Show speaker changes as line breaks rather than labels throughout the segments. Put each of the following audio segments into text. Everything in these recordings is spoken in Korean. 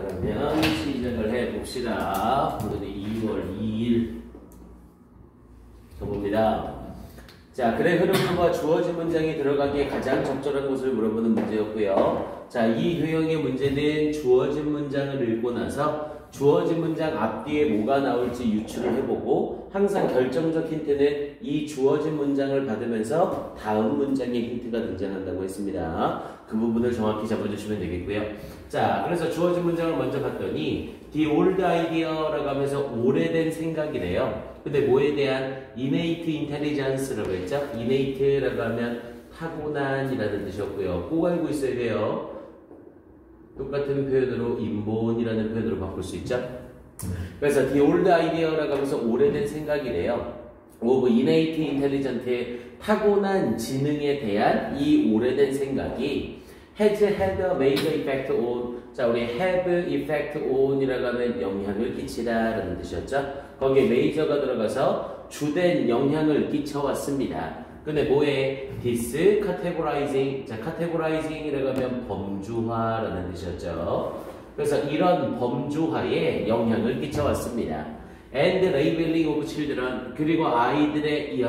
그러면 시작을 해봅시다. 오늘은 2월 2일 봅니다. 자, 글의 흐름과 주어진 문장이 들어가기에 가장 적절한 것을 물어보는 문제였고요. 자, 이 유형의 문제는 주어진 문장을 읽고 나서 주어진 문장 앞뒤에 뭐가 나올지 유추를 해보고 항상 결정적 힌트는 이 주어진 문장을 받으면서 다음 문장의 힌트가 등장한다고 했습니다. 그 부분을 정확히 잡아주시면 되겠고요. 자, 그래서 주어진 문장을 먼저 봤더니 The old idea라고 하면서 오래된 생각이래요. 근데 뭐에 대한 innate intelligence라고 했죠? innate라고 하면 타고난이라는 뜻이었고요. 꼭 알고 있어야 돼요. 똑같은 표현으로 인본이라는 표현으로 바꿀 수 있죠. 그래서 the old idea라고 하면서 오래된 생각이래요. of innate intelligence의 타고난 지능에 대한 이 오래된 생각이 has had a major effect on, 자, 우리 have effect on이라고 하면 영향을 끼치다 라는 뜻이었죠. 거기에 major가 들어가서 주된 영향을 끼쳐왔습니다. 근데 뭐에? this categorizing, 자, categorizing이라고 하면 범주화라는 뜻이었죠. 그래서 이런 범주화에 영향을 끼쳐왔습니다. and labeling of children, 그리고 아이들에게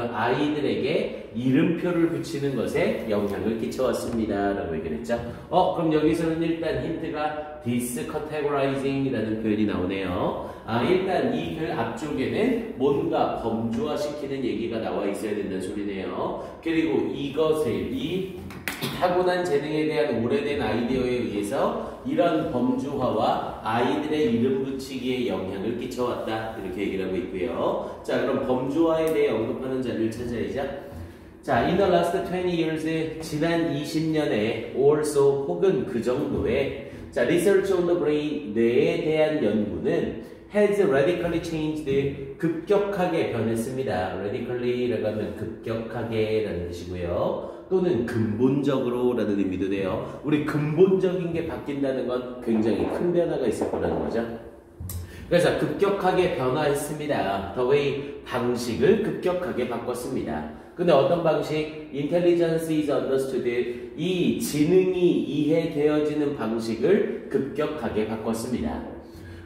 이름표를 붙이는 것에 영향을 끼쳐왔습니다 라고 얘기를 했죠. 그럼 여기서는 일단 힌트가 this categorizing 이라는 표현이 나오네요. 일단 이 글 앞쪽에는 뭔가 범주화시키는 얘기가 나와 있어야 된다는 소리네요. 그리고 이것을, 이 타고난 재능에 대한 오래된 아이디어에 의해서 이런 범주화와 아이들의 이름 붙이기에 영향을 끼쳐왔다, 이렇게 얘기를 하고 있고요. 자, 그럼 범주화에 대해 언급하는 자료를 찾아야죠. 자, in the last 20 years, 지난 20년에 also 혹은 그 정도의, 자, research on the brain, 뇌에 대한 연구는 has radically changed, 급격하게 변했습니다. radically라고 하면 급격하게 라는 뜻이고요. 또는 근본적으로 라는 의미도 돼요. 우리 근본적인 게 바뀐다는 건 굉장히 큰 변화가 있을 거라는 거죠. 그래서 급격하게 변화했습니다. the way, 방식을 급격하게 바꿨습니다. 근데 어떤 방식? Intelligence is understood, 이 지능이 이해되어지는 방식을 급격하게 바꿨습니다.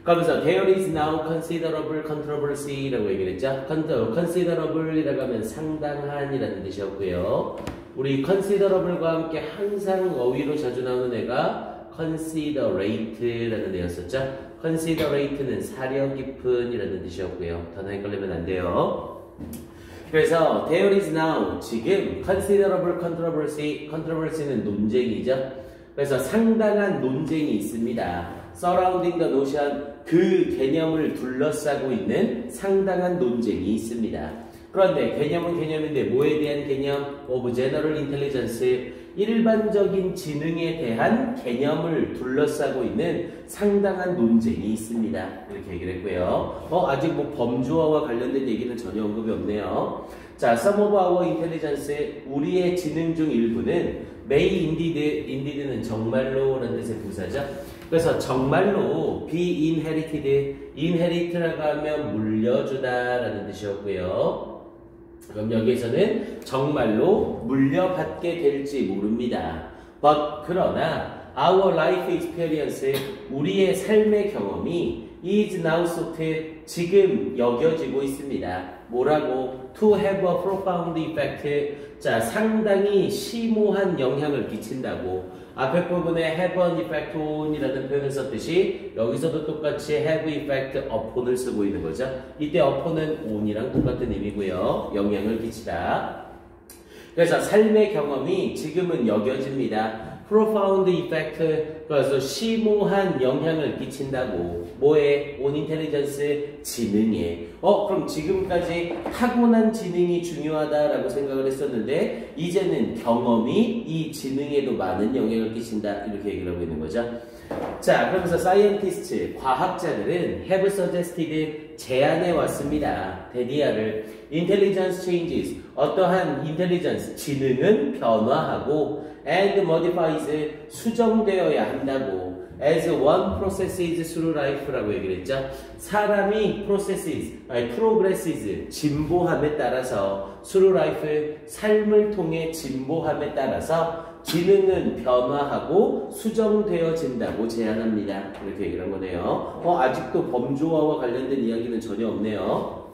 그러면서 there is now considerable controversy라고 얘기를 했죠. considerable이라고 하면 상당한이라는 뜻이었고요. 우리 considerable과 함께 항상 어휘로 자주 나오는 애가 considerate라는 애였었죠. considerate는 사려 깊은이라는 뜻이었고요. 더 헷갈리면 안 돼요. 그래서 there is now, 지금 considerable controversy는 논쟁이죠. 그래서 상당한 논쟁이 있습니다. surrounding the notion, 그 개념을 둘러싸고 있는 상당한 논쟁이 있습니다. 그런데 개념은 개념인데 뭐에 대한 개념? of general intelligence, 일반적인 지능에 대한 개념을 둘러싸고 있는 상당한 논쟁이 있습니다. 이렇게 얘기를 했고요. 아직 뭐 범주화와 관련된 얘기는 전혀 언급이 없네요. 자, some of our intelligence, 우리의 지능 중 일부는 may indeed는 정말로 라는 뜻의 부사죠. 그래서 정말로 be inherited라고 하면 물려주다 라는 뜻이었고요. 그럼 여기에서는 정말로 물려받게 될지 모릅니다. But 그러나 our life experience, 우리의 삶의 경험이 is now sought, 지금 여겨지고 있습니다. 뭐라고? To have a profound effect, 자, 상당히 심오한 영향을 끼친다고. 앞에 부분에 have an effect on이라는 표현을 썼듯이 여기서도 똑같이 have effect upon을 쓰고 있는 거죠. 이때 upon은 on이랑 똑같은 의미고요. 영향을 끼치다. 그래서 삶의 경험이 지금은 여겨집니다. profound effect, 그래서 심오한 영향을 끼친다고. 뭐에? on intelligence, 지능에. 그럼 지금까지 타고난 지능이 중요하다라고 생각을 했었는데 이제는 경험이 이 지능에도 많은 영향을 끼친다, 이렇게 얘기를 하고 있는 거죠. 자, 그러면서 scientists, 과학자들은 have suggested, 제안해 왔습니다. 대디아를 intelligence changes, 어떠한 intelligence, 지능은 변화하고 and modifies, 수정되어야 한다고. as one processes through life라고 얘기를 했죠. 사람이 progresses, 진보함에 따라서 through life, 삶을 통해 진보함에 따라서 지능은 변화하고 수정되어진다고 제안합니다. 이렇게 얘기를 한 거네요. 아직도 범주화와 관련된 이야기는 전혀 없네요.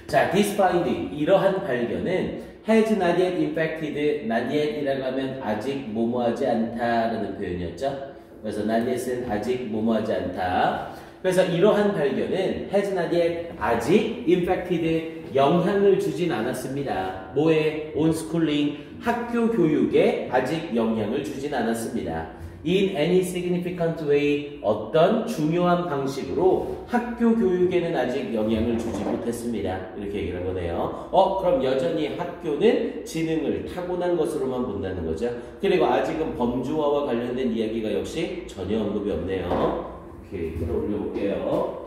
자, this finding, 이러한 발견은 has not yet infected, not yet이라고 하면 아직 뭐뭐하지 않다라는 표현이었죠. 그래서 not yet은 아직 뭐뭐하지 않다. 그래서 이러한 발견은 has not yet, 아직 infected, 영향을 주진 않았습니다. 뭐에? on schooling, 학교 교육에 아직 영향을 주진 않았습니다. in any significant way, 어떤 중요한 방식으로 학교 교육에는 아직 영향을 주지 못했습니다. 이렇게 얘기를 한 거네요. 그럼 여전히 학교는 지능을 타고난 것으로만 본다는 거죠. 그리고 아직은 범주화와 관련된 이야기가 역시 전혀 언급이 없네요. 이렇게 끌어올려 볼게요.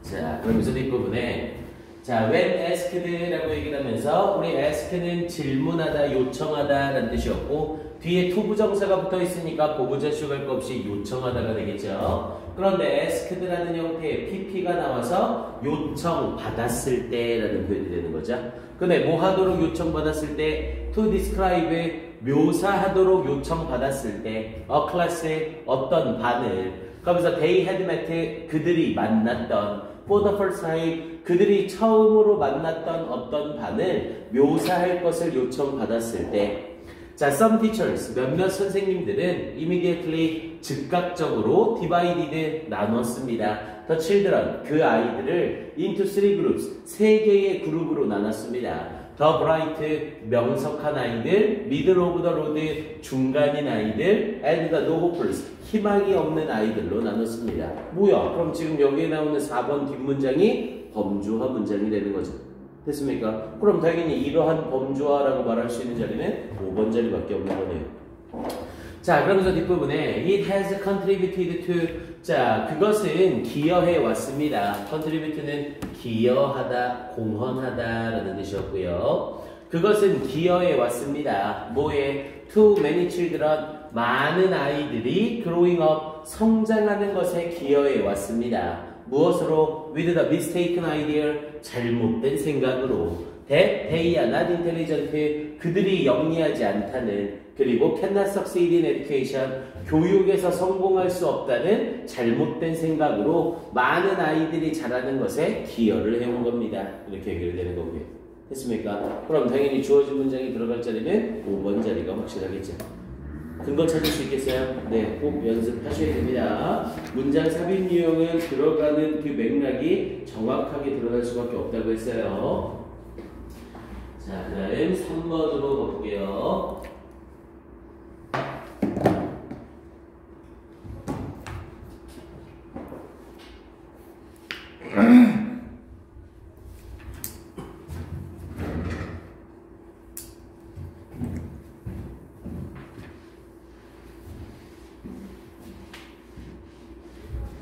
자, 그러면서 뒷부분에 자, when asked라고 얘기를 하면서 우리 ask는 질문하다, 요청하다 라는 뜻이었고 뒤에 투부정사가 붙어 있으니까 보부자식 할 거 없이 요청하다가 되겠죠. 그런데 asked라는 형태의 pp가 나와서 요청받았을 때 라는 표현이 되는 거죠. 근데 뭐 하도록 요청받았을 때 to describe, 묘사하도록 요청받았을 때 a class, 어떤 반을 그러면서 they had met, 그들이 만났던 for the first time, 그들이 처음으로 만났던 어떤 반을 묘사할 것을 요청받았을 때 자, some teachers, 몇몇 선생님들은 immediately, 즉각적으로 divided, 나눴습니다. The children, 그 아이들을 into three groups, 세 개의 그룹으로 나눴습니다. The bright, 명석한 아이들, middle of the road, 중간인 아이들, and the no hopers, 희망이 없는 아이들로 나눴습니다. 뭐야? 그럼 지금 여기에 나오는 4번 뒷문장이 범주화 문장이 되는 거죠. 됐습니까? 그럼 당연히 이러한 범주화라고 말할 수 있는 자리는 5번 자리밖에 없는 거네요. 자, 그러면서 뒷부분에 it has contributed to, 자, 그것은 기여해 왔습니다. contribute는 기여하다, 공헌하다 라는 뜻이었고요. 그것은 기여해 왔습니다. 뭐에? to many children, 많은 아이들이 growing up, 성장하는 것에 기여해 왔습니다. 무엇으로? with the mistaken idea, 잘못된 생각으로 that they are not intelligent, 그들이 영리하지 않다는, 그리고 cannot succeed in education, 교육에서 성공할 수 없다는 잘못된 생각으로 많은 아이들이 자라는 것에 기여를 해온 겁니다. 이렇게 얘기를 되는 거고요. 됐습니까? 그럼 당연히 주어진 문장이 들어갈 자리는 5번 자리가 확실하겠죠. 근거 찾을 수 있겠어요? 네, 꼭 연습하셔야 됩니다. 문장 삽입 유형은 들어가는 그 맥락이 정확하게 들어갈 수밖에 없다고 했어요. 자, 그 다음 3번으로 가볼게요.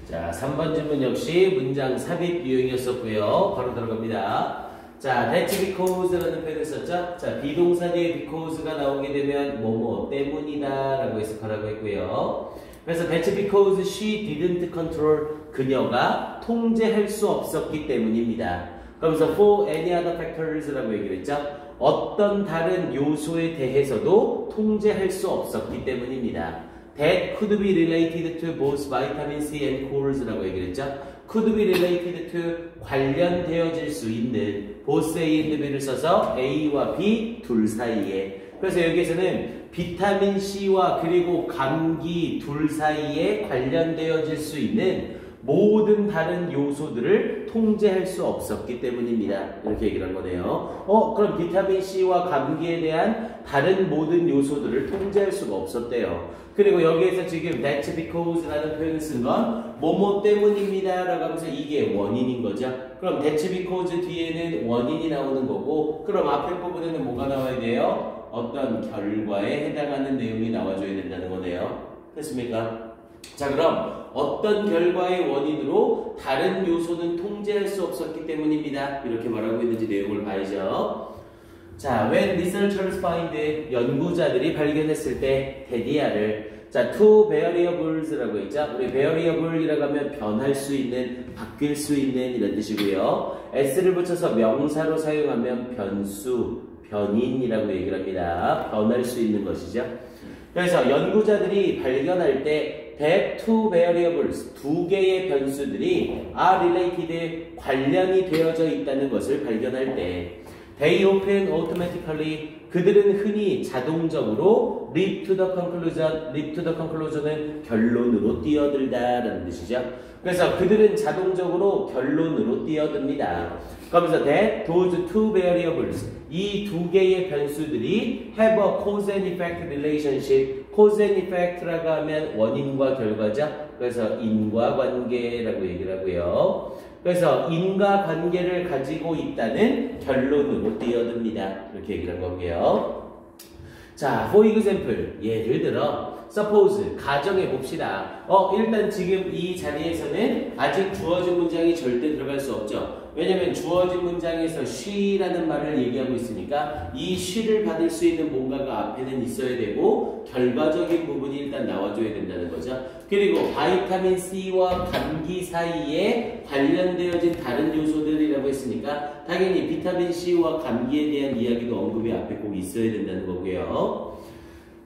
자, 3번 질문 역시 문장 삽입 유형이었었고요. 바로 들어갑니다. 자, that because라는 표현을 썼죠. 자, 비동사 뒤에 because가 나오게 되면 뭐뭐 때문이다 라고 해석하라고 했고요. 그래서 that because she didn't control, 그녀가 통제할 수 없었기 때문입니다. 그러면서 for any other factors 라고 얘기를 했죠. 어떤 다른 요소에 대해서도 통제할 수 없었기 때문입니다. That could be related to both vitamin C and corals라고 얘기를 했죠. Could be related to, 관련되어질 수 있는 both A and B를 써서 A와 B 둘 사이에. 그래서 여기에서는 비타민 C와 그리고 감기 둘 사이에 관련되어질 수 있는 모든 다른 요소들을 통제할 수 없었기 때문입니다. 이렇게 얘기를 한 거네요. 그럼 비타민 C와 감기에 대한 다른 모든 요소들을 통제할 수가 없었대요. 그리고 여기에서 지금 that's because라는 표현을 쓴 건 뭐뭐 때문입니다 라고 하면서 이게 원인인 거죠. 그럼 that's because 뒤에는 원인이 나오는 거고, 그럼 앞에 부분에는 뭐가 나와야 돼요? 어떤 결과에 해당하는 내용이 나와줘야 된다는 거네요. 됐습니까? 자, 그럼 어떤 결과의 원인으로 다른 요소는 통제할 수 없었기 때문입니다. 이렇게 말하고 있는지 내용을 봐야죠. 자, when researchers find, 연구자들이 발견했을 때 테디아를 자, two variables라고 있죠. 우리 variable이라고 하면 변할 수 있는, 바뀔 수 있는 이런 뜻이고요. s를 붙여서 명사로 사용하면 변수, 변인이라고 얘기를 합니다. 변할 수 있는 것이죠. 그래서 연구자들이 발견할 때 that two variables, 두 개의 변수들이 are related, 관련이 되어져 있다는 것을 발견할 때 they often automatically, 그들은 흔히 자동적으로 lead to the conclusion, lead to the conclusion은 결론으로 뛰어들다라는 뜻이죠. 그래서 그들은 자동적으로 결론으로 뛰어듭니다. 그러면서 that those two variables, 이 두 개의 변수들이 have a cause and effect relationship, cause and effect라고 하면 원인과 결과죠. 그래서 인과관계라고 얘기를 하고요. 그래서 인과관계를 가지고 있다는 결론으로 뛰어듭니다. 이렇게 얘기를 한 거고요. 자, for example, 예를 들어 suppose, 가정해 봅시다. 일단 지금 이 자리에서는 아직 주어진 문장이 절대 들어갈 수 없죠. 왜냐면 주어진 문장에서 she라는 말을 얘기하고 있으니까 이 she를 받을 수 있는 뭔가가 앞에는 있어야 되고 결과적인 부분이 일단 나와줘야 된다는 거죠. 그리고 바이타민 C와 감기 사이에 관련되어진 다른 요소들이라고 했으니까 당연히 비타민 C와 감기에 대한 이야기도 언급이 앞에 꼭 있어야 된다는 거고요.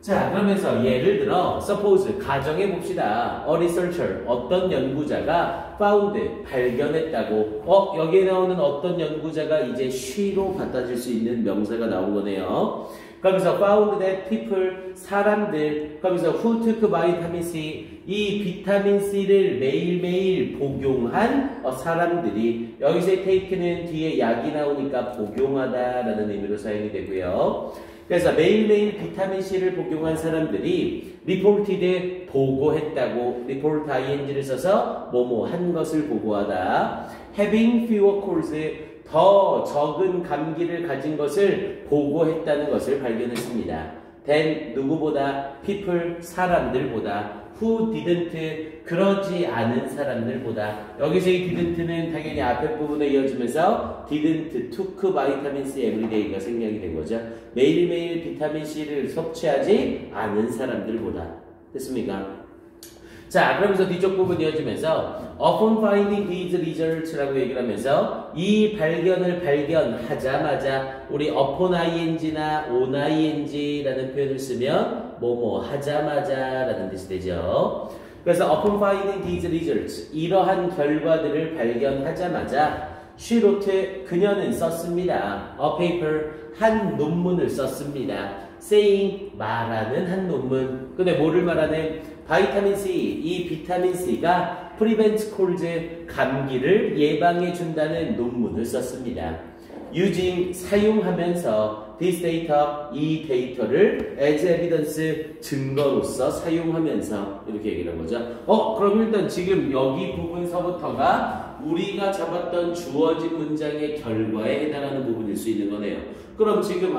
자, 그러면서 예를 들어 suppose, 가정해 봅시다. A researcher, 어떤 연구자가 found, 발견했다고. 여기에 나오는 어떤 연구자가 이제 she로 갖다줄 수 있는 명사가 나온 거네요. 그러면서 found that people, 사람들, 그러면서 who took vitamin C, 이 비타민 C를 매일매일 복용한 사람들이, 여기서의 take는 뒤에 약이 나오니까 복용하다라는 의미로 사용이 되고요. 그래서 매일매일 비타민 C를 복용한 사람들이 reported, 보고했다고, report ing를 써서 뭐뭐 한 것을 보고하다. having fewer colds, 더 적은 감기를 가진 것을 보고했다는 것을 발견했습니다. than, 누구보다, people, 사람들보다, who didn't, 그러지 않은 사람들보다. 여기서 이 didn't는 당연히 앞에 부분에 이어지면서 didn't took vitamin C everyday가 생략이 된 거죠. 매일매일 비타민 C를 섭취하지 않은 사람들보다. 됐습니까? 자, 그러면서 뒤쪽 부분 이어지면서 upon finding these results라고 얘기를 하면서 이 발견을 발견하자마자 우리 upon ing나 on ing라는 표현을 쓰면 뭐뭐 하자마자 라는 뜻이 되죠. 그래서 upon finding these results, 이러한 결과들을 발견하자마자 she wrote, 그녀는 썼습니다. a paper, 한 논문을 썼습니다. saying, 말하는 한 논문. 근데 뭐를 말하는? 바이타민 C, 이 비타민 C가 prevent colds, 감기를 예방해 준다는 논문을 썼습니다. using, 사용하면서 this data, 이 데이터를 as evidence, 증거로서 사용하면서 이렇게 얘기를 한 거죠. 그럼 일단 지금 여기 부분서부터가 우리가 잡았던 주어진 문장의 결과에 해당하는 부분일 수 있는 거네요. 그럼 지금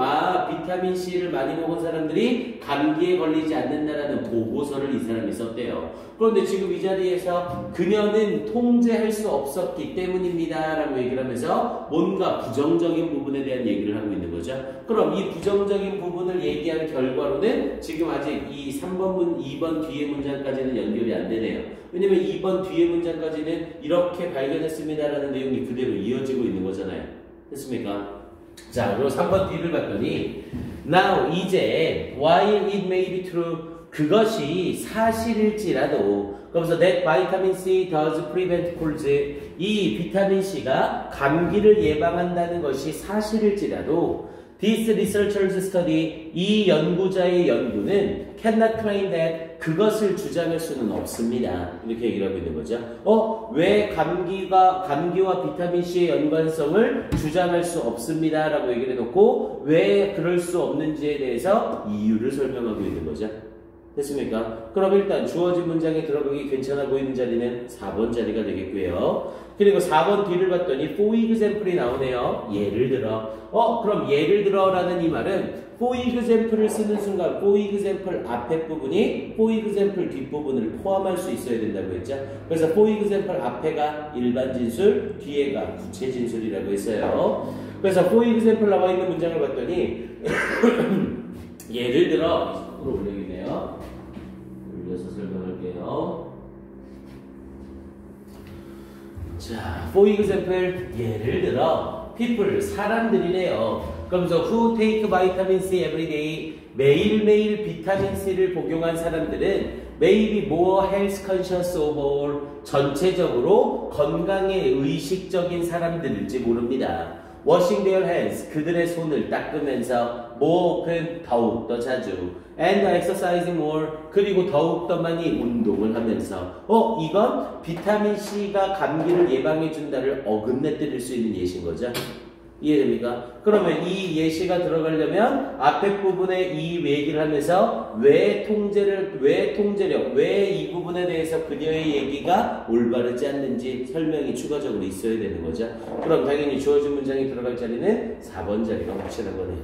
비타민 C를 많이 먹은 사람들이 감기에 걸리지 않는다라는 보고서를 이 사람이 썼대요. 그런데 지금 이 자리에서 그녀는 통제할 수 없었기 때문입니다 라고 얘기를 하면서 뭔가 부정적인 부분에 대한 얘기를 하고 있는 거죠. 그럼 이 부정적인 부분을 얘기한 결과로는 지금 아직 이 2번 뒤에 문장까지는 연결이 안 되네요. 왜냐면 2번 뒤에 문장까지는 이렇게 발견했습니다라는 내용이 그대로 이어지고 있는 거잖아요. 됐습니까? 자, 그리고 3번 뒤를 봤더니 now, 이제 while it may be true, 그것이 사실일지라도, 그러면서 that vitamin C does prevent colds, 이 비타민 C가 감기를 예방한다는 것이 사실일지라도 this researcher's study, 이 연구자의 연구는 cannot claim that, 그것을 주장할 수는 없습니다. 이렇게 얘기를 하고 있는 거죠. 왜 감기와 비타민 C의 연관성을 주장할 수 없습니다 라고 얘기를 해놓고 왜 그럴 수 없는지에 대해서 이유를 설명하고 있는 거죠. 됐습니까? 그럼 일단 주어진 문장에 들어가기 괜찮아 보이는 자리는 4번 자리가 되겠고요. 그리고 4번 뒤를 봤더니 for example이 나오네요. 예를 들어. 그럼 예를 들어라는 이 말은 for example을 쓰는 순간 for example 앞에 부분이 for example 뒷부분을 포함할 수 있어야 된다고 했죠. 그래서 for example 앞에가 일반 진술, 뒤에가 부채 진술이라고 했어요. 그래서 for example 나와 있는 문장을 봤더니 예를 들어, 으로 올려야겠네요. 돌려서 설명할게요. 자, for example, 예를 들어 people, 사람들이래요. 그러면서 who take vitamin C every day, 매일매일 비타민 C를 복용한 사람들은 may be more health conscious overall, 전체적으로 건강에 의식적인 사람들일지 모릅니다. washing their hands, 그들의 손을 닦으면서 more often, 더욱더 자주, and exercising more, 그리고 더욱더 많이 운동을 하면서 이건 비타민 C가 감기를 예방해 준다를 어긋내 때릴 수 있는 예시인 거죠. 이해됩니까? 그러면 이 예시가 들어가려면 앞에 부분에 이 얘기를 하면서 왜 통제력, 왜 이 부분에 대해서 그녀의 얘기가 올바르지 않는지 설명이 추가적으로 있어야 되는 거죠. 그럼 당연히 주어진 문장이 들어갈 자리는 4번 자리가 확실한 거네.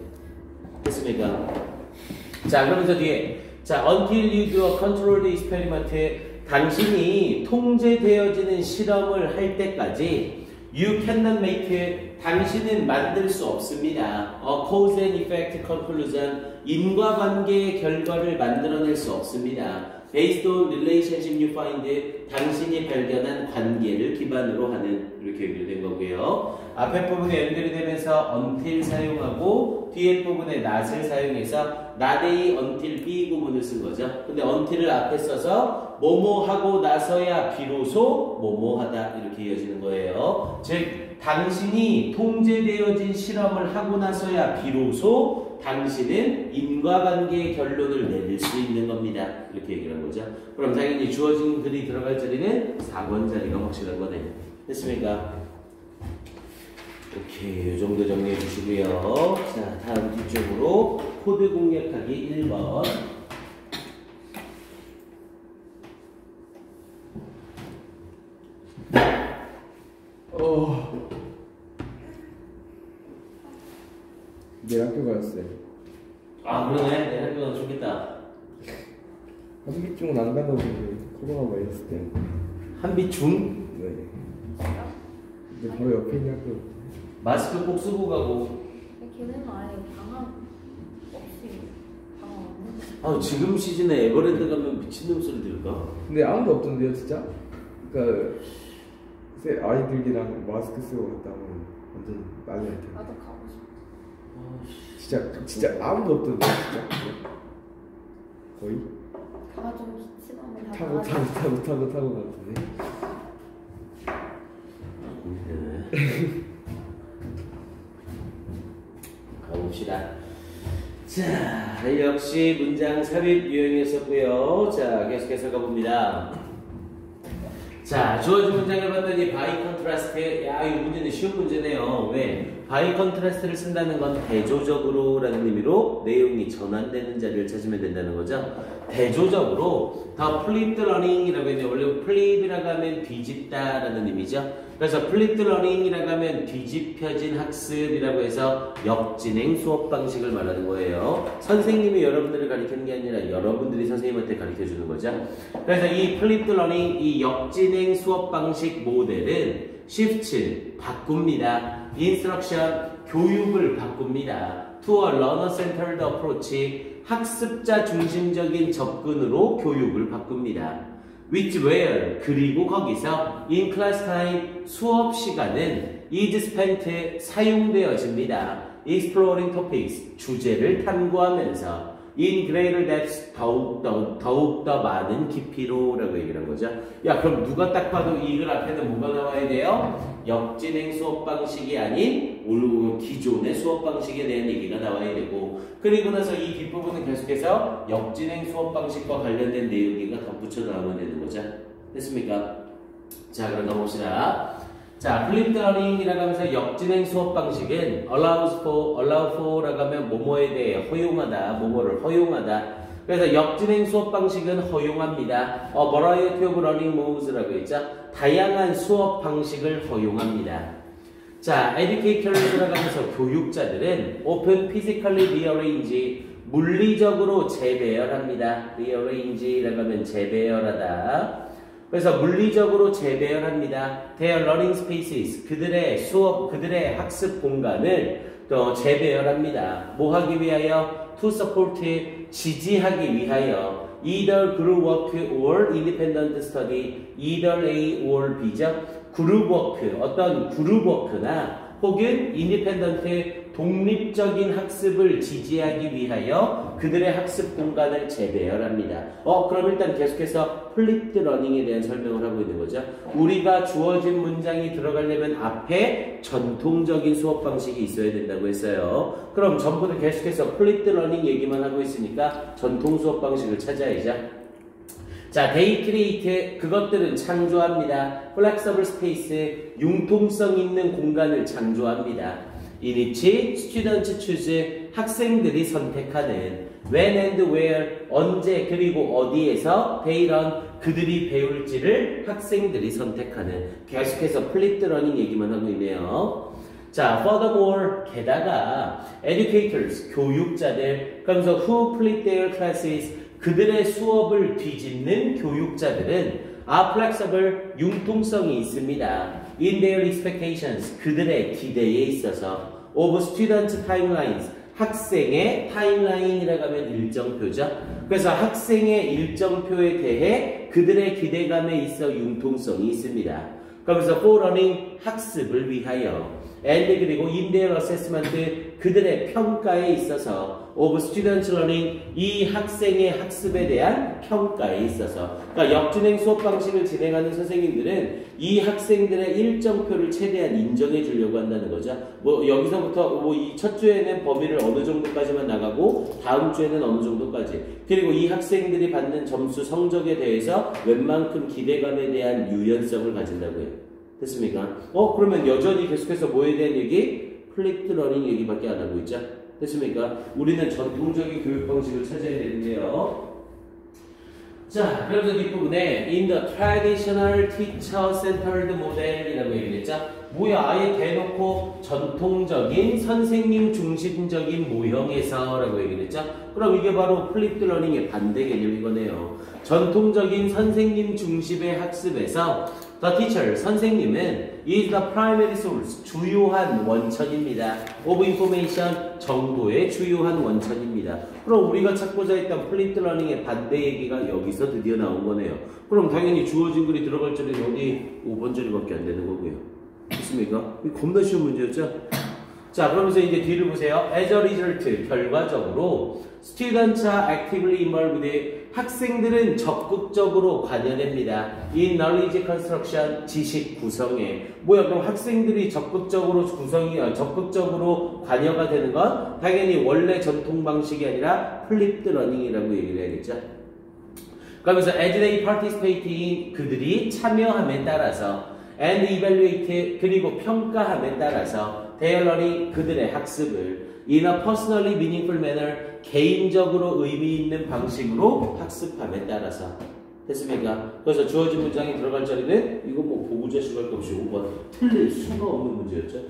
됐습니까? 자, 그러면서 뒤에 자, until you do a controlled experiment, 당신이 통제되어지는 실험을 할 때까지 you cannot make it, 당신은 만들 수 없습니다. A cause and effect conclusion, 인과관계의 결과를 만들어낼 수 없습니다. Based on relationship you find, 당신이 발견한 관계를 기반으로 하는, 이렇게 연결된 거고요. 앞에 부분에 연결이 되면서 until 사용하고 뒤에 부분에 not을 사용해서 not A until B 구문을 쓴 거죠. 근데 until을 앞에 써서 뭐뭐 하고 나서야 비로소 뭐뭐 하다, 이렇게 이어지는 거예요. 즉 당신이 통제되어진 실험을 하고 나서야 비로소 당신은 인과관계의 결론을 내릴 수 있는 겁니다. 이렇게 얘기를 한 거죠. 그럼 당연히 주어진 글이 들어갈 자리는 4번 자리가 확실한 거네. 됐습니까? 오케이, 이 정도 정리해 주시고요. 자, 다음 뒤쪽으로 코드 공략하기 1번.
내일 학교 가였어요.
아, 그러네. 내일 학교 가서 좋겠다.
한빛중은 안 간다고 코로나 바이러스 때문에.
한빛중?
네. 근데 바로 옆에 있는 학교.
마스크 꼭 쓰고 가고.
걔네는 아예 방학 없이 방학 없는데.
아, 지금 시즌에 에버랜드 가면 미친놈 소리 들을까?
근데 아무도 없던데요, 진짜? 그러니까 아이들이랑 마스크 쓰고 갔다 오면 완전 난리 날 텐데.
나도 가고 싶어.
진짜 아무도 없던데, 진짜. 거의?
가가지고 시간을 다
타고 갔는데.
가봅시다. 자, 역시 문장 삽입 유형이었었고요. 자, 계속해서 가봅니다. 자, 주어진 문장을 봤더니 바이 컨트라스트. 야, 이 문제는 쉬운 문제네요. 왜? 바이 컨트라스트를 쓴다는 건 대조적으로 라는 의미로 내용이 전환되는 자리를 찾으면 된다는 거죠. 대조적으로 더 플립드 러닝이라고 했는데 원래 플립이라고 하면 뒤집다 라는 의미죠. 그래서 플립드 러닝이라고 하면 뒤집혀진 학습이라고 해서 역진행 수업 방식을 말하는 거예요. 선생님이 여러분들을 가르치는 게 아니라 여러분들이 선생님한테 가르쳐 주는 거죠. 그래서 이 플립드 러닝, 이 역진행 수업 방식 모델은 shifts, 바꿉니다. instruction, 교육을 바꿉니다. to a learner-centered approach, 학습자 중심적인 접근으로 교육을 바꿉니다. which where, 그리고 거기서 in class time, 수업 시간은 is spent, 사용되어집니다. exploring topics, 주제를 탐구하면서 in greater depth, 더욱더 많은 깊이로 라고 얘기를 한 거죠. 야, 그럼 누가 딱 봐도 이 글 앞에는 뭐가 나와야 돼요? 역진행 수업 방식이 아닌 기존의 수업 방식에 대한 얘기가 나와야 되고, 그리고 나서 이 뒷부분은 계속해서 역진행 수업 방식과 관련된 내용이 덧붙여 나오면 되는 거죠. 됐습니까? 자, 그럼 넘어봅시다. 자, 플립드 러닝이라고 하면서 역진행 수업 방식은 allow for라고 하면 뭐뭐에 대해 허용하다, 뭐뭐를 허용하다. 그래서 역진행 수업 방식은 허용합니다. variety of learning modes라고 했죠. 다양한 수업 방식을 허용합니다. 자, educators라고 하면서 교육자들은 often physically rearrange, 물리적으로 재배열합니다. rearrange라고 하면 재배열하다. 그래서 물리적으로 재배열합니다. Their learning spaces, 그들의 학습 공간을 또 재배열합니다. 뭐 하기 위하여? to support 지지하기 위하여 either group work or independent study either A or B죠. 그룹 워크 어떤 그룹 워크나 혹은 인디펜던트 독립적인 학습을 지지하기 위하여 그들의 학습 공간을 재배열합니다. 그럼 일단 계속해서 플립드 러닝에 대한 설명을 하고 있는 거죠. 우리가 주어진 문장이 들어가려면 앞에 전통적인 수업 방식이 있어야 된다고 했어요. 그럼 전부터 계속해서 플립드 러닝 얘기만 하고 있으니까 전통 수업 방식을 찾아야죠. 자, they create 그것들은 창조합니다. flexible space 융통성 있는 공간을 창조합니다. in which students choose 학생들이 선택하는 when and where 언제 그리고 어디에서 they learn 그들이 배울지를 학생들이 선택하는 계속해서 flipped learning 얘기만 하고 있네요. 자, furthermore 게다가 educators 교육자들 그러면서 who flip their classes 그들의 수업을 뒤집는 교육자들은 are flexible 융통성이 있습니다. in their expectations 그들의 기대에 있어서 of student timelines 학생의 타임라인이라고 하면 일정표죠. 그래서 학생의 일정표에 대해 그들의 기대감에 있어 융통성이 있습니다. 그러면서 for learning 학습을 위하여 and 그리고 in their assessment 그들의 평가에 있어서 of student learning 이 학생의 학습에 대한 평가에 있어서 그러니까 역진행 수업 방식을 진행하는 선생님들은 이 학생들의 일정표를 최대한 인정해 주려고 한다는 거죠. 뭐 여기서부터 뭐 이 첫 주에는 범위를 어느 정도까지만 나가고 다음 주에는 어느 정도까지 그리고 이 학생들이 받는 점수 성적에 대해서 웬만큼 기대감에 대한 유연성을 가진다고요. 됐습니까? 그러면 여전히 계속해서 뭐에 대한 얘기? 플립드 러닝 얘기밖에 안 하고 있죠? 됐습니까? 우리는 전통적인 교육 방식을 찾아야 되는데요. 자, 그래서 뒷부분에 in the traditional teacher-centered model이라고 얘기했죠? 뭐야, 아예 대놓고 전통적인 선생님 중심적인 모형에서 라고 얘기했죠? 그럼 이게 바로 플립드 러닝의 반대 개념이거네요. 전통적인 선생님 중심의 학습에서 the teacher, 선생님은 is the primary source, 주요한 원천입니다. of information, 정보의 주요한 원천입니다. 그럼 우리가 찾고자 했던 플립드 러닝의 반대 얘기가 여기서 드디어 나온 거네요. 그럼 당연히 주어진 글이 들어갈 자리는 어디 5번 자리밖에 안 되는 거고요. 됐습니까? 이거 겁나 쉬운 문제였죠? 자, 그러면서 이제 뒤를 보세요. as a result, 결과적으로 students are actively involved. 학생들은 적극적으로 관여됩니다. in knowledge construction, 지식 구성에. 뭐야, 그럼 학생들이 적극적으로 관여가 되는 건 당연히 원래 전통 방식이 아니라 플립드 러닝이라고 얘기를 해야겠죠. 그러면서 as they participate in, 그들이 참여함에 따라서 and evaluate, 그리고 평가함에 따라서 their learning, 그들의 학습을 in a personally meaningful manner, 개인적으로 의미 있는 방식으로 학습함에 따라서. 됐습니까? 그래서 주어진 문장이 들어갈 자리는 이거 뭐 보고자식 할 것 없이 5번 틀릴 수가 없는 문제였죠.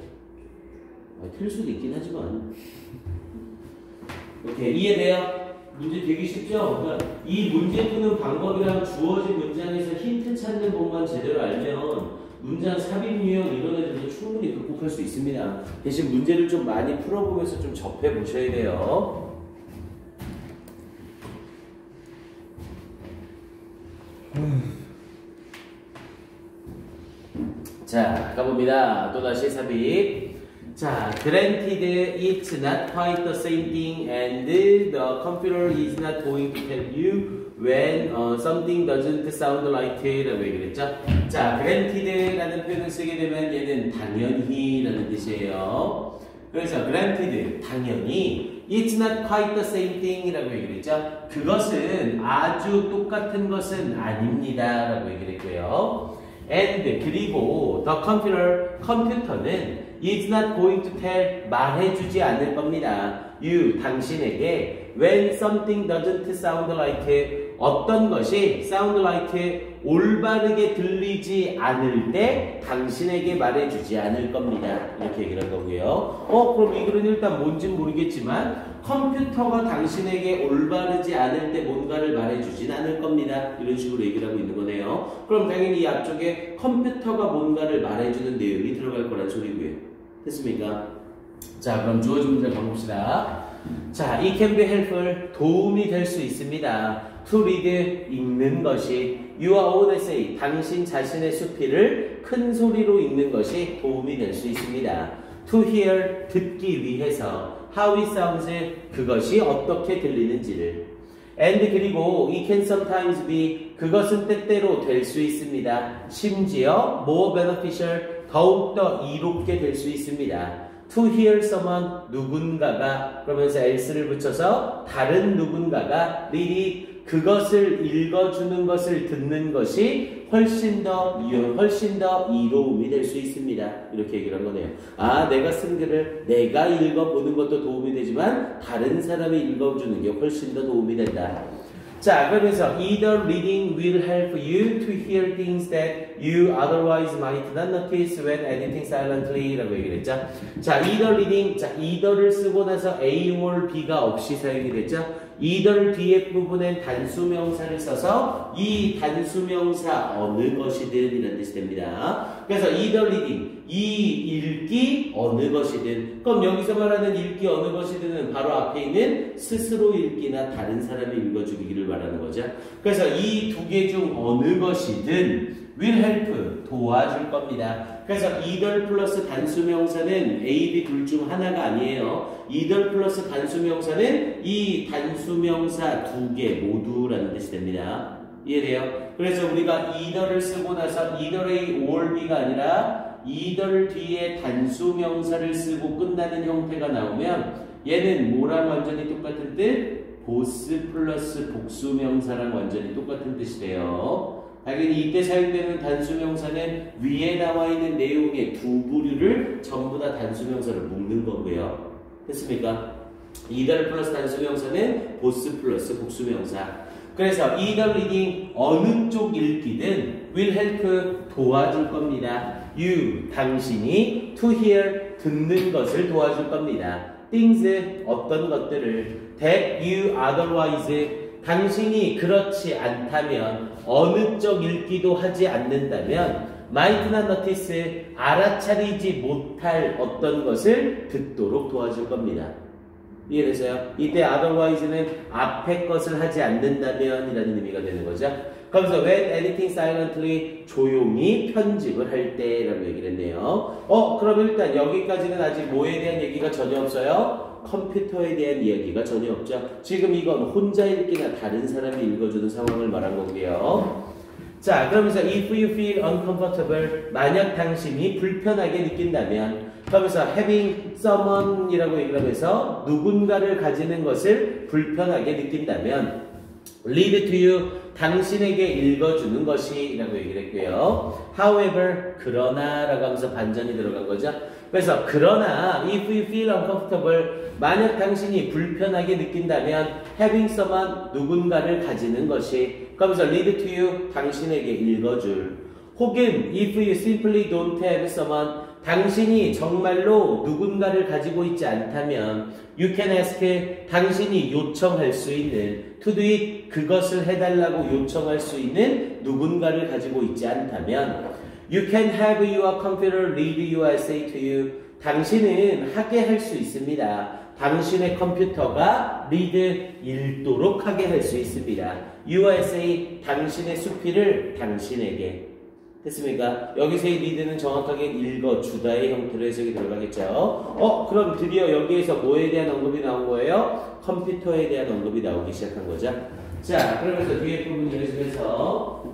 틀릴 수도 있긴 하지만 오케이, 이해돼요? 문제 되게 쉽죠? 그러니까 이 문제 푸는 방법이랑 주어진 문장에서 힌트 찾는 법만 제대로 알면 문장 삽입 유형 이런 애들도 충분히 극복할 수 있습니다. 대신 문제를 좀 많이 풀어보면서 좀 접해보셔야 돼요. 자, 가봅니다. 또다시 삽입. 자, granted it's not quite the same thing and the computer is not going to tell you when something doesn't sound like 라고 얘기를 했죠. 자, granted라는 표현을 쓰게 되면 얘는 당연히라는 뜻이에요. 그래서 granted, 당연히 it's not quite the same thing 이라고 얘기를 했죠. 그것은 아주 똑같은 것은 아닙니다 라고 얘기를 했고요. and 그리고 the computer, 컴퓨터는 is not going to tell, 말해주지 않을 겁니다. you, 당신에게 when something doesn't sound like, 어떤 것이 sound like, 올바르게 들리지 않을 때 당신에게 말해주지 않을 겁니다. 이렇게 얘기를 한 거고요. 그럼 이 글은 일단 뭔진 모르겠지만 컴퓨터가 당신에게 올바르지 않을 때 뭔가를 말해주진 않을 겁니다. 이런 식으로 얘기를 하고 있는 거네요. 그럼 당연히 이 앞쪽에 컴퓨터가 뭔가를 말해주는 내용이 들어갈 거란 소리고요. 됐습니까? 자, 그럼 주어진 문제 가봅시다. 자, it can be helpful. 도움이 될 수 있습니다. to read. 읽는 것이. your own essay. 당신 자신의 수필을 큰 소리로 읽는 것이 도움이 될 수 있습니다. to hear. 듣기 위해서. how it sounds. 그것이 어떻게 들리는지를. and 그리고 it can sometimes be. 그것은 때때로 될 수 있습니다. 심지어 more beneficial. 더욱더 이롭게 될 수 있습니다. to hear someone. 누군가가 그러면서 else를 붙여서 다른 누군가가 read. 그것을 읽어주는 것을 듣는 것이 훨씬 더 이로움이 될 수 있습니다. 이렇게 얘기를 한 거네요. 아, 내가 쓴 글을 내가 읽어보는 것도 도움이 되지만 다른 사람이 읽어주는 게 훨씬 더 도움이 된다. 자, 그러면서 either reading will help you to hear things that you otherwise might not notice when editing silently 라고 얘기를 했죠. 자, either reading. 자, either를 쓰고 나서 A or B가 없이 사용이 됐죠. either 뒤에 부분엔 단수명사를 써서 이 단수명사 어느 것이든 이런 뜻이 됩니다. 그래서 either reading. 이 읽기 어느 것이든. 그럼 여기서 말하는 읽기 어느 것이든은 바로 앞에 있는 스스로 읽기나 다른 사람이 읽어주기를 말하는 거죠. 그래서 이 두 개 중 어느 것이든 will help. 도와줄 겁니다. 그래서 either 플러스 단수명사는 A, B 둘 중 하나가 아니에요. either 플러스 단수명사는 이 단수명사 두 개 모두라는 뜻이 됩니다. 이해돼요? 그래서 우리가 either를 쓰고 나서 either A or B가 아니라 either 뒤에 단수명사를 쓰고 끝나는 형태가 나오면 얘는 뭐랑 완전히 똑같은 뜻? 보스 플러스 복수명사랑 완전히 똑같은 뜻이 돼요. 당연히 이때 사용되는 단수명사는 위에 나와 있는 내용의 두 부류를 전부 다 단수명사로 묶는 거고요. 됐습니까? either 플러스 단수명사는 보스 플러스 복수명사. 그래서 either reading 어느 쪽 읽기든 will help 도와줄 겁니다. you 당신이 to hear 듣는 것을 도와줄 겁니다. things 어떤 것들을 that you otherwise 당신이 그렇지 않다면 어느 쪽 읽기도 하지 않는다면 might not notice 알아차리지 못할 어떤 것을 듣도록 도와줄 겁니다. 이해되세요? 이때 otherwise는 앞에 것을 하지 않는다면 이라는 의미가 되는 거죠. 그러면서 when editing silently 조용히 편집을 할 때 라고 얘기를 했네요. 그럼 일단 여기까지는 아직 뭐에 대한 얘기가 전혀 없어요? 컴퓨터에 대한 이야기가 전혀 없죠. 지금 이건 혼자 읽기나 다른 사람이 읽어주는 상황을 말한 거고요. 자, 그러면서 if you feel uncomfortable 만약 당신이 불편하게 느낀다면 그러면서 having someone 이라고 얘기를 하면서 누군가를 가지는 것을 불편하게 느낀다면 read to you 당신에게 읽어주는 것이 라고 얘기를 했고요. however 그러나 라고 하면서 반전이 들어간 거죠. 그래서 그러나 if you feel uncomfortable 만약 당신이 불편하게 느낀다면 having someone 누군가를 가지는 것이 그러면서 read to you 당신에게 읽어줄 혹은 if you simply don't have someone 당신이 정말로 누군가를 가지고 있지 않다면 you can ask 당신이 요청할 수 있는 to do it 그것을 해달라고 요청할 수 있는 누군가를 가지고 있지 않다면 you can have your computer read your essay to you 당신은 하게 할 수 있습니다. 당신의 컴퓨터가 read 읽도록 하게 할 수 있습니다. your essay 당신의 수필을 당신에게 됐습니까? 여기서의 read는 정확하게 읽어주다의 형태로 해석이 들어가겠죠. 그럼 드디어 여기에서 뭐에 대한 언급이 나온 거예요? 컴퓨터에 대한 언급이 나오기 시작한 거죠. 자, 그러면서 뒤에 부분 연습해서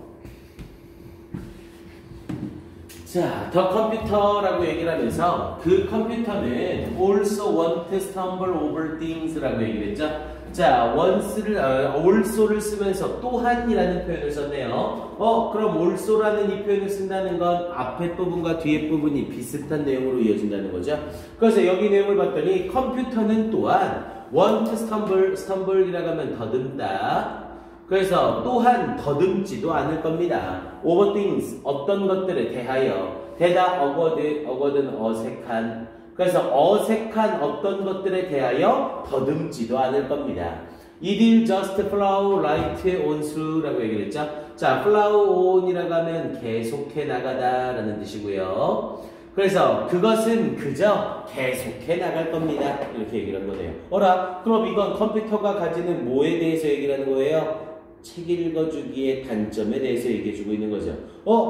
자, 더 컴퓨터라고 얘기를 하면서 그 컴퓨터는 also want to stumble over things라고 얘기를 했죠. 자, also를 쓰면서 또한이라는 표현을 썼네요. 그럼 also라는 이 표현을 쓴다는 건 앞에 부분과 뒤에 부분이 비슷한 내용으로 이어진다는 거죠. 그래서 여기 내용을 봤더니 컴퓨터는 또한 want to stumble이라고 하면 더듬다. 그래서 또한 더듬지도 않을 겁니다. over things 어떤 것들에 대하여 대다 어거든 어색한 그래서 어색한 어떤 것들에 대하여 더듬지도 않을 겁니다. It will just flow right on through 라고 얘기를 했죠. 자, flow on이라고 하면 계속해 나가다 라는 뜻이고요. 그래서 그것은 그저 계속해 나갈 겁니다. 이렇게 얘기를 한 거네요. 어라? 그럼 이건 컴퓨터가 가지는 뭐에 대해서 얘기를 하는 거예요? 책 읽어주기의 단점에 대해서 얘기해주고 있는 거죠.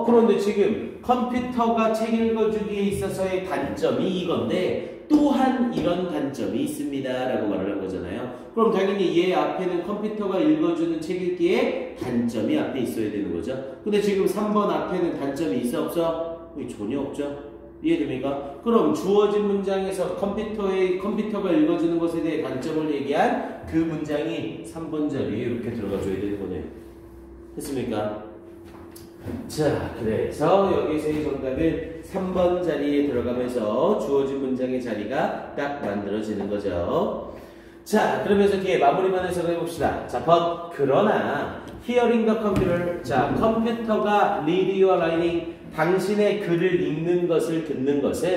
그런데 지금 컴퓨터가 책 읽어주기에 있어서의 단점이 이건데 또한 이런 단점이 있습니다 라고 말을 한 거잖아요. 그럼 당연히 얘 앞에는 컴퓨터가 읽어주는 책 읽기에 단점이 앞에 있어야 되는 거죠. 근데 지금 3번 앞에는 단점이 있어 없어? 전혀 없죠. 이해됩니까? 그럼 주어진 문장에서 컴퓨터가 읽어주는 것에 대해 단점을 얘기한 그 문장이 3번 자리에 이렇게 들어가줘야 되는 거네요. 됐습니까? 자, 그래서 여기서의 정답은 3번 자리에 들어가면서 주어진 문장의 자리가 딱 만들어지는 거죠. 자, 그러면서 뒤에 마무리만 해서 해봅시다. 자, but 그러나 hearing the computer, 자, 컴퓨터가 read your writing, 당신의 글을 읽는 것을 듣는 것은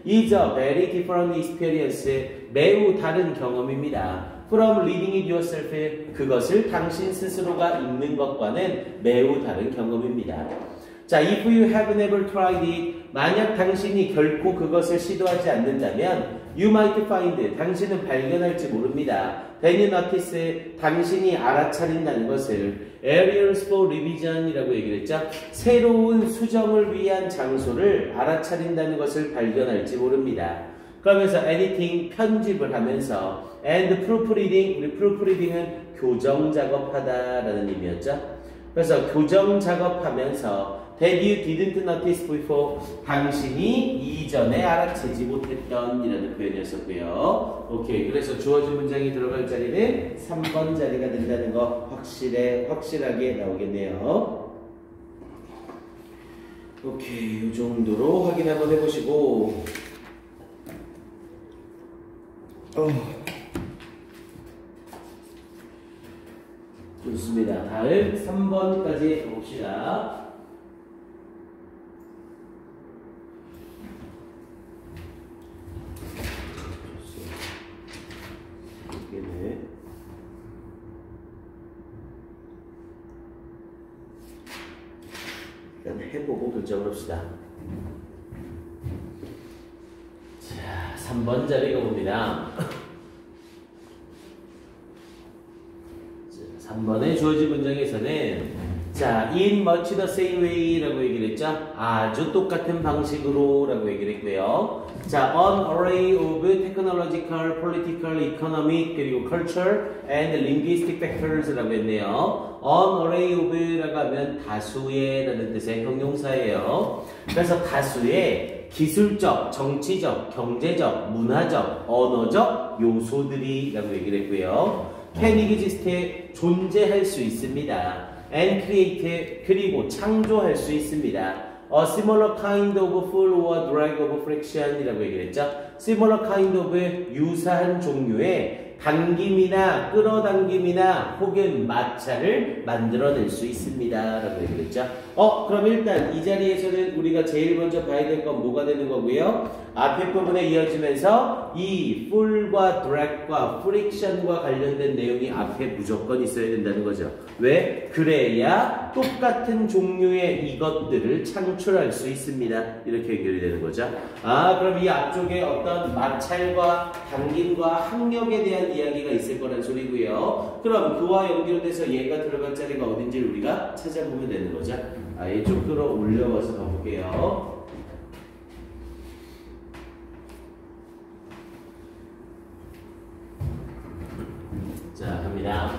is a very different experience, 매우 다른 경험입니다. From reading it yourself, 그것을 당신 스스로가 읽는 것과는 매우 다른 경험입니다. 자, if you have never tried it, 만약 당신이 결코 그것을 시도하지 않는다면 you might find, 당신은 발견할지 모릅니다. Then you notice, 당신이 알아차린다는 것을 areas for revision이라고 얘기를 했죠. 새로운 수정을 위한 장소를 알아차린다는 것을 발견할지 모릅니다. 그러면서 editing, 편집을 하면서 and proofreading, 우리 proofreading은 교정 작업하다라는 의미였죠. 그래서 교정 작업하면서 that you didn't notice before, 당신이 이전에 알아채지 못했던 이라는 표현이었었고요. 오케이. 그래서 주어진 문장이 들어갈 자리는 3번 자리가 된다는 거 확실하게 나오겠네요. 오케이. 이 정도로 확인 한번 해보시고. 좋습니다. 다음 3번까지 봅시다. 일단 해보고 결정을 합시다. 자, 3번 자리가 봅니다. 3번의 주어진 문장에서는 자, in much the same way 라고 얘기를 했죠. 아주 똑같은 방식으로 라고 얘기를 했고요. 자, an array of technological, political, economic, 그리고 culture and linguistic factors 라고 했네요. an array of 라고 하면 다수의 라는 뜻의 형용사예요. 그래서 다수의 기술적, 정치적, 경제적, 문화적, 언어적 요소들이 라고 얘기를 했고요. can exist, 존재할 수 있습니다. and create, 그리고 창조할 수 있습니다. A similar kind of flow or drag of friction 이라고 얘기를 했죠. similar kind of, 유사한 종류의 당김이나 끌어당김이나 혹은 마찰을 만들어낼 수 있습니다 라고 얘기를 했죠. 그럼 일단 이 자리에서는 우리가 제일 먼저 봐야 될 건 뭐가 되는 거고요? 앞에 부분에 이어지면서 이 pull과 drag과 friction과 관련된 내용이 앞에 무조건 있어야 된다는 거죠. 왜? 그래야 똑같은 종류의 이것들을 창출할 수 있습니다. 이렇게 연결이 되는 거죠. 그럼 이 앞쪽에 어떤 마찰과 당김과 학력에 대한 이야기가 있을 거란 소리고요. 그럼 그와 연결돼서 얘가 들어갈 자리가 어딘지를 우리가 찾아보면 되는 거죠. 아예 좀 끌어올려서 가볼게요. 자, 갑니다.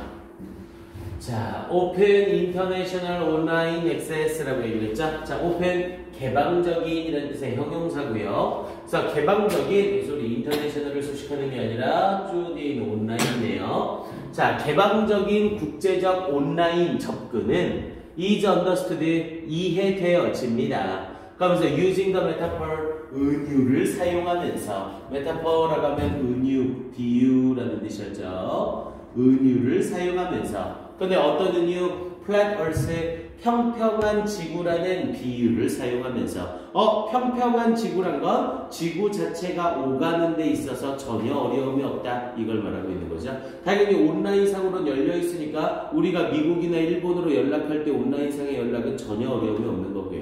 자, Open International Online Access라고 얘기를 했죠. 자, Open, 개방적인이라는 뜻의 형용사고요. 그래서 개방적인, 이 소리 인터내셔널을 수식하는 게 아니라 쭉 뒤에 있는 온라인이네요. 자, 개방적인 국제적 온라인 접근은 is understood, 이해되어집니다. 그러면서 using the metaphor, 은유를 사용하면서, metaphor라고 하면 은유, 비유라는 뜻이었죠. 은유를 사용하면서. 근데 어떤 은유? flat earth, 평평한 지구라는 비유를 사용하면서 평평한 지구란 건 지구 자체가 오가는 데 있어서 전혀 어려움이 없다 이걸 말하고 있는 거죠. 당연히 온라인상으로는 열려 있으니까 우리가 미국이나 일본으로 연락할 때 온라인상의 연락은 전혀 어려움이 없는 거고요.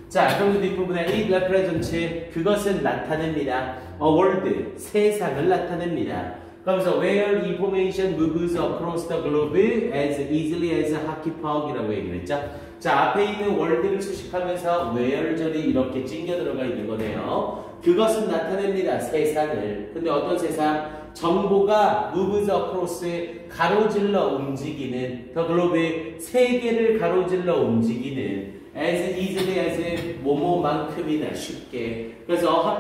자, 그럼 뒷부분에 it represents 그것은 나타냅니다. a world 세상을 나타냅니다. 그러면서 where information moves across the globe as easily as a hockey puck이라고 얘기를 했죠. 자, 앞에 있는 world를 수식하면서 where절이 이렇게 찡겨 들어가 있는 거네요. 그것은 나타냅니다. 세상을. 근데 어떤 세상? 정보가 moves across 가로질러 움직이는 the globe 세계를 가로질러 움직이는 as easily as 뭐뭐만큼이나 쉽게. 그래서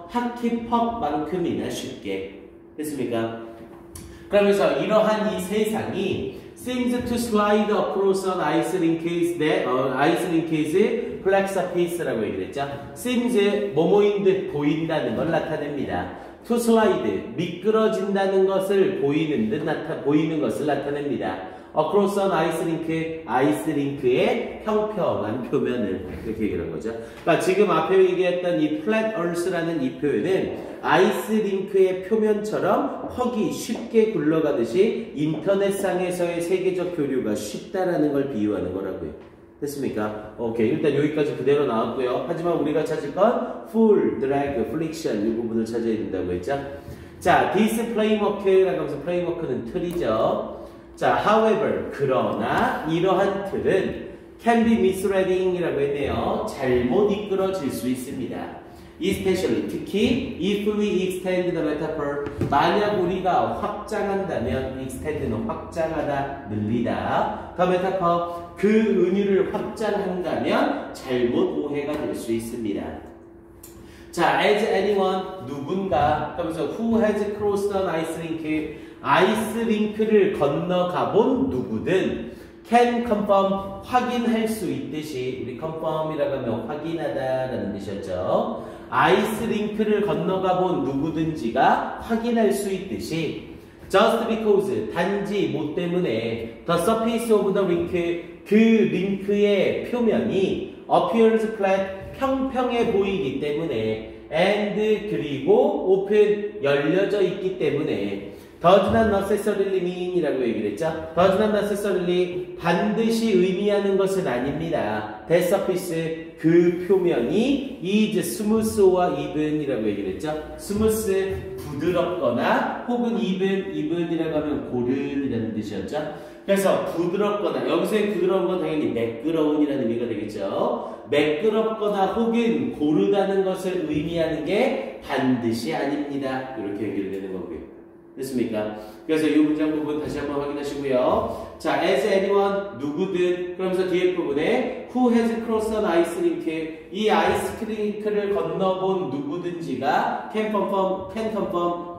하키퍽만큼이나 쉽게. 됐습니까? 그러면서 이러한 이 세상이 seems to slide across an ice link's flat surface라고 얘기를 했죠. seems 뭐뭐인 듯 보인다는 걸 나타냅니다. to slide 미끄러진다는 것을 보이는 것을 나타냅니다. across an ice link의 평평한 표면을 이렇게 얘기를 한 거죠. 그러니까 지금 앞에 얘기했던 이 flat earth라는 이 표현은 아이스 링크의 표면처럼 퍽이 쉽게 굴러가듯이 인터넷상에서의 세계적 교류가 쉽다라는 걸 비유하는 거라고요. 됐습니까? 오케이. 일단 여기까지 그대로 나왔고요. 하지만 우리가 찾을 건 full, drag, friction 이 부분을 찾아야 된다고 했죠. 자, this framework라고 하면서 framework는 틀이죠. 자, however, 그러나 이러한 틀은 can be misleading이라고 했네요. 잘못 이끌어질 수 있습니다. especially, 특히 if we extend the metaphor, 만약 우리가 확장한다면 extend는 확장하다, 늘리다 the metaphor, 그 은유를 확장한다면 잘못 오해가 될 수 있습니다. 자, as anyone, 누군가, 그러면서 who has crossed an ice link, 아이스 링크를 건너가본 누구든 can confirm, 확인할 수 있듯이, 우리 confirm이라고 하면 확인하다라는 뜻이었죠. 아이스 링크를 건너가본 누구든지가 확인할 수 있듯이 just because, 단지 뭐 때문에 the surface of the link, 그 링크의 표면이 appears flat, 평평해 보이기 때문에 and 그리고 open, 열려져 있기 때문에 does not necessarily mean 이라고 얘기를 했죠. does not necessarily 반드시 의미하는 것은 아닙니다. that surface 그 표면이 is smooth or even 이라고 얘기를 했죠. smooth 부드럽거나 혹은 even이라고 하면 고른이라는 뜻이었죠. 그래서 부드럽거나 여기서의 부드러운 건 당연히 매끄러운이라는 의미가 되겠죠. 매끄럽거나 혹은 고르다는 것을 의미하는 게 반드시 아닙니다. 이렇게 얘기를 되는 거고요. 됐습니까? 그래서 이 문장 부분 다시 한번 확인하시고요. 자, as anyone, 누구든, 그러면서 뒤에 부분에 who has crossed an ice link, 이 아이스 링크를 건너본 누구든지가 can confirm,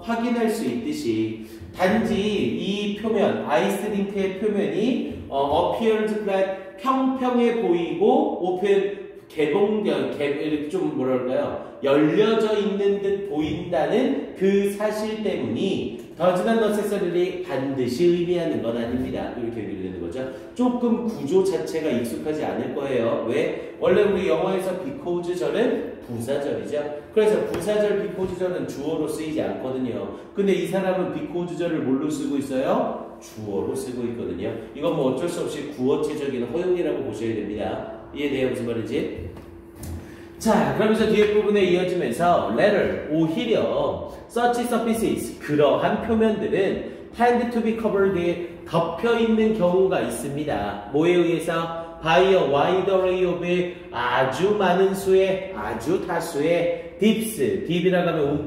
확인할 수 있듯이 단지 이 표면, 아이스 링크의 표면이 appears flat, 평평해 보이고 open, 좀 뭐랄까요? 열려져 있는 듯 보인다는 그 사실 때문이 does not necessarily 반드시 의미하는 건 아닙니다. 이렇게 얘기를 되는 거죠. 조금 구조 자체가 익숙하지 않을 거예요. 왜? 원래 우리 영어에서 because절은 부사절이죠. 그래서 부사절 because절은 주어로 쓰이지 않거든요. 근데 이 사람은 because절을 뭘로 쓰고 있어요? 주어로 쓰고 있거든요. 이건 뭐 어쩔 수 없이 구어체적인 허용이라고 보셔야 됩니다. 이해돼요? 무슨 말인지? 자, 그러면서 뒤에 부분에 이어지면서 letter, 오히려 such surfaces, 그러한 표면들은 tend to be covered, 덮여 있는 경우가 있습니다. 뭐에 의해서? by a wide array of, 아주 많은 수의, 아주 다수의 dips, dip이라고 하면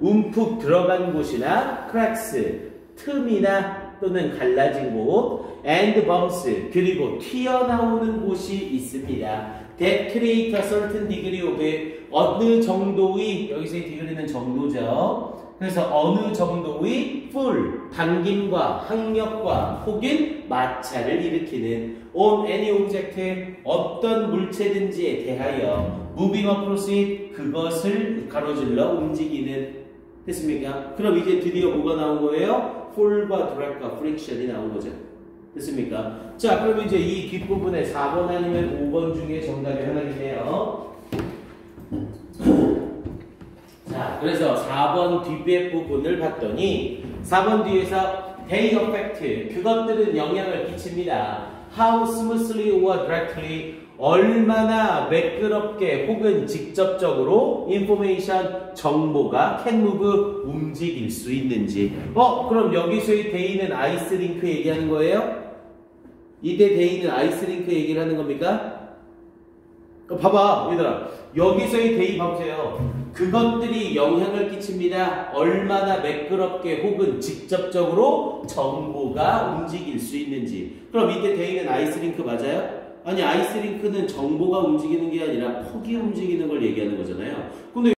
움푹 들어간 곳이나 cracks, 틈이나 또는 갈라진 곳, and bumps, 그리고 튀어나오는 곳이 있습니다. that create a certain degree of, 어느 정도의, 여기서의 degree는 정도죠. 그래서 어느 정도의 full, 당김과 항력과 혹은 마찰을 일으키는 on any object, 어떤 물체든지에 대하여 moving across it, 그것을 가로질러 움직이는. 됐습니까? 그럼 이제 드디어 뭐가 나온 거예요? full과 drag과 friction이 나온 거죠. 됐습니까? 자, 그럼 이제 이 뒷부분에 4번 아니면 5번 중에 정답이 하나겠네요. 자, 그래서 4번 뒷배 부분을 봤더니 4번 뒤에서 they affect, 그것들은 영향을 끼칩니다. how smoothly or directly, 얼마나 매끄럽게 혹은 직접적으로 인포메이션 정보가 can move 움직일 수 있는지. 그럼 여기서의 데이는 아이스링크 얘기하는 거예요? 이때 데이는 아이스링크 얘기를 하는 겁니까? 봐봐 얘들아, 여기서의 데이 봐보세요. 그것들이 영향을 끼칩니다. 얼마나 매끄럽게 혹은 직접적으로 정보가 움직일 수 있는지. 그럼 이때 데이는 아이스링크 맞아요? 아니, 아이스링크는 정보가 움직이는 게 아니라 폭이 움직이는 걸 얘기하는 거잖아요. 근데